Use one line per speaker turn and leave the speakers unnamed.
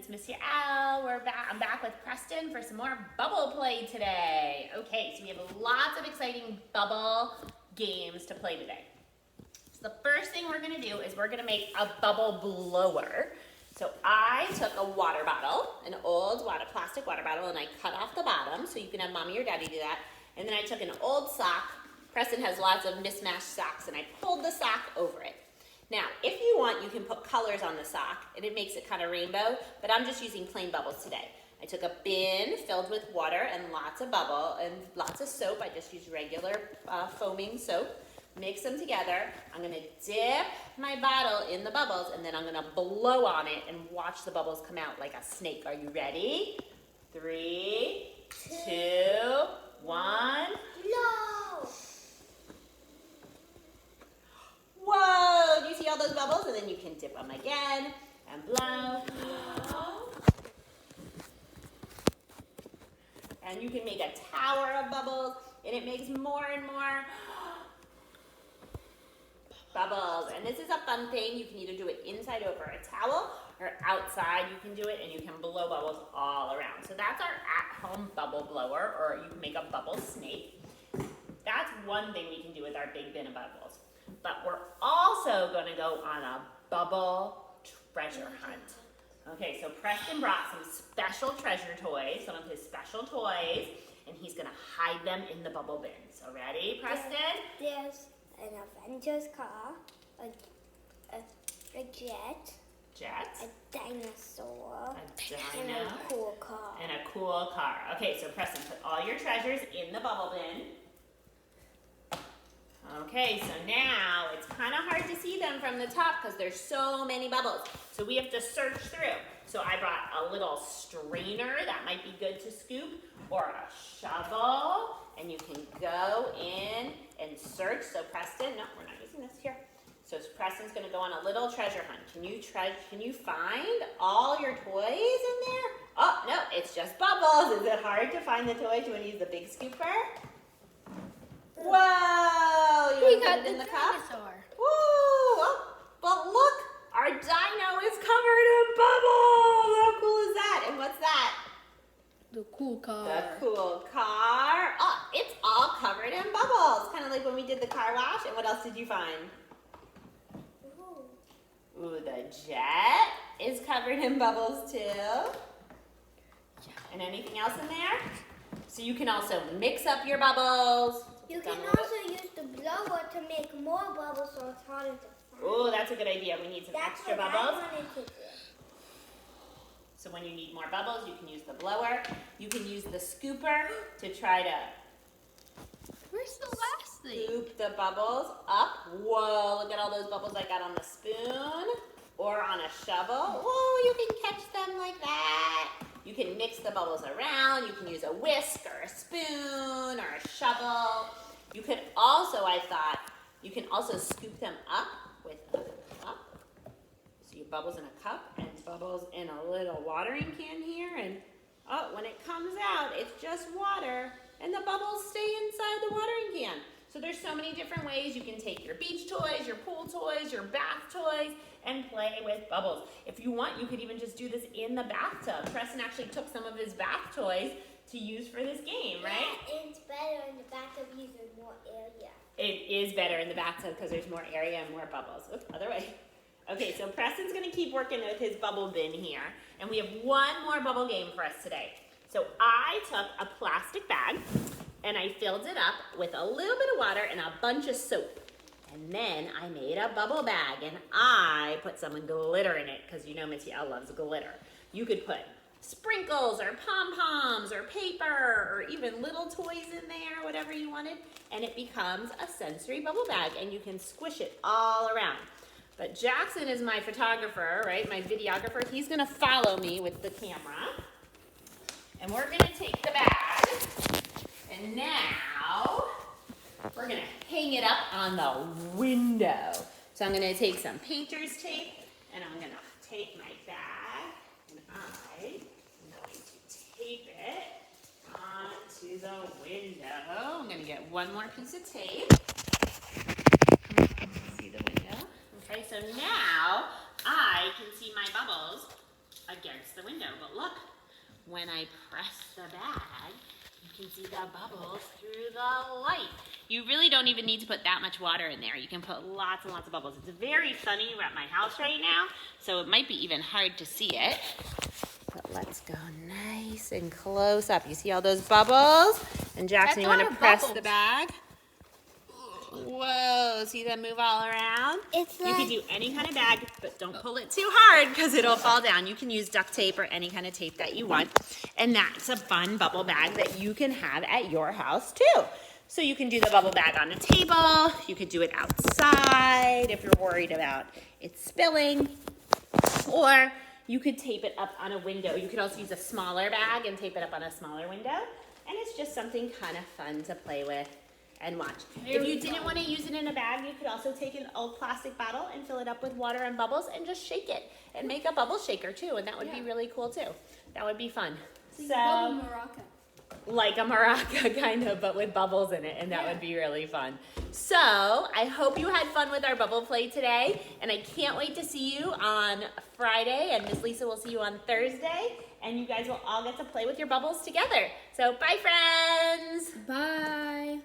it's Miss Yael. I'm back with Preston for some more bubble play today. Okay, so we have lots of exciting bubble games to play today. So the first thing we're gonna do is we're gonna make a bubble blower. So I took a water bottle, an old plastic water bottle, and I cut off the bottom, so you can have mommy or daddy do that. And then I took an old sock. Preston has lots of mismatched socks, and I pulled the sock over it. Now, if you want, you can put colors on the sock, and it makes it kind of rainbow, but I'm just using plain bubbles today. I took a bin filled with water and lots of bubble and lots of soap. I just used regular foaming soap. Mix them together. I'm gonna dip my bottle in the bubbles, and then I'm gonna blow on it and watch the bubbles come out like a snake. Are you ready? 3, 2, 1.
No!
Whoa! Do you see all those bubbles? And then you can dip them again and blow. And you can make a tower of bubbles, and it makes more and more bubbles. And this is a fun thing. You can either do it inside over a towel or outside you can do it, and you can blow bubbles all around. So that's our at-home bubble blower, or you can make a bubble snake. That's one thing we can do with our big bin of bubbles. But we're also gonna go on a bubble treasure hunt. Okay, so Preston brought some special treasure toys, some of his special toys, and he's gonna hide them in the bubble bin. So ready, Preston?
There's an Avengers car, a jet, a dinosaur, and a cool car.
And a cool car. Okay, so Preston, put all your treasures in the bubble bin. Okay, so now it's kind of hard to see them from the top because there's so many bubbles. So we have to search through. So I brought a little strainer that might be good to scoop, or a shovel, and you can go in and search. So Preston, no, we're not using this here. So Preston's gonna go on a little treasure hunt. Can you find all your toys in there? Oh, no, it's just bubbles. Is it hard to find the toys? You wanna use the big scooper? Whoa!
We
You
got
put it in
the
the cup?
dinosaur.
Woo! Oh, but look, our dino is covered in bubbles. How cool is that? And what's that?
The cool car.
The cool car. Oh, it's all covered in bubbles. Kind of like when we did the car wash. And what else did you find? Ooh, the jet is covered in bubbles too. And anything else in there? So you can also mix up your bubbles.
You can also use the blower to make more bubbles so it's harder to find.
Oh, that's a good idea. We need some extra bubbles.
I wanted to do.
So when you need more bubbles, you can use the blower. You can use the scooper to try to
Where's the last thing?
scoop the bubbles up. Whoa, look at all those bubbles I got on the spoon or on a shovel. Whoa, you can catch them like that. You can mix the bubbles around. You can use a whisk or a spoon or a shovel. You could also, I thought, you can also scoop them up with a cup. So you bubbles in a cup and bubbles in a little watering can here. And oh, when it comes out, it's just water. And the bubbles stay inside the watering can. So there's so many different ways you can take your beach toys, your pool toys, your bath toys, and play with bubbles. If you want, you could even just do this in the bathtub. Preston actually took some of his bath toys to use for this game, right?
Yeah, and it's better in the bathtub because there's more area.
It is better in the bathtub because there's more area and more bubbles. Oops, other way. Okay, so Preston's gonna keep working with his bubble bin here. And we have one more bubble game for us today. So I took a plastic bag and I filled it up with a little bit of water and a bunch of soap. And then I made a bubble bag and I put some glitter in it because you know Miss Yael loves glitter. You could put sprinkles or pom-poms or paper or even little toys in there, whatever you wanted, and it becomes a sensory bubble bag and you can squish it all around. But Jackson is my photographer, right? My videographer. He's gonna follow me with the camera. And we're gonna take the bag and now we're gonna hang it up on the window. So I'm gonna take some painter's tape and I'm gonna take my bag and I'm going to tape it onto the window. I'm gonna get one more piece of tape. See the window? Okay, so now I can see my bubbles against the window. But look, when I press the bag, you can see the bubbles through the light. You really don't even need to put that much water in there. You can put lots and lots of bubbles. It's very sunny at my house right now, so it might be even hard to see it. But let's go nice and close up. You see all those bubbles? And Jackson, you want to press the bag? Whoa, see them move all around? You can do any kind of bag, but don't pull it too hard because it'll fall down. You can use duct tape or any kind of tape that you want. And that's a fun bubble bag that you can have at your house too. So you can do the bubble bag on a table. You could do it outside if you're worried about it spilling. Or you could tape it up on a window. You could also use a smaller bag and tape it up on a smaller window. And it's just something kind of fun to play with and watch. If you didn't want to use it in a bag, you could also take an old plastic bottle and fill it up with water and bubbles and just shake it and make a bubble shaker too, and that would be really cool too. That would be fun. Like a maraca kind of, but with bubbles in it, and that would be really fun. So I hope you had fun with our bubble play today, and I can't wait to see you on Friday, and Miss Lisa will see you on Thursday, and you guys will all get to play with your bubbles together. So bye, friends.
Bye.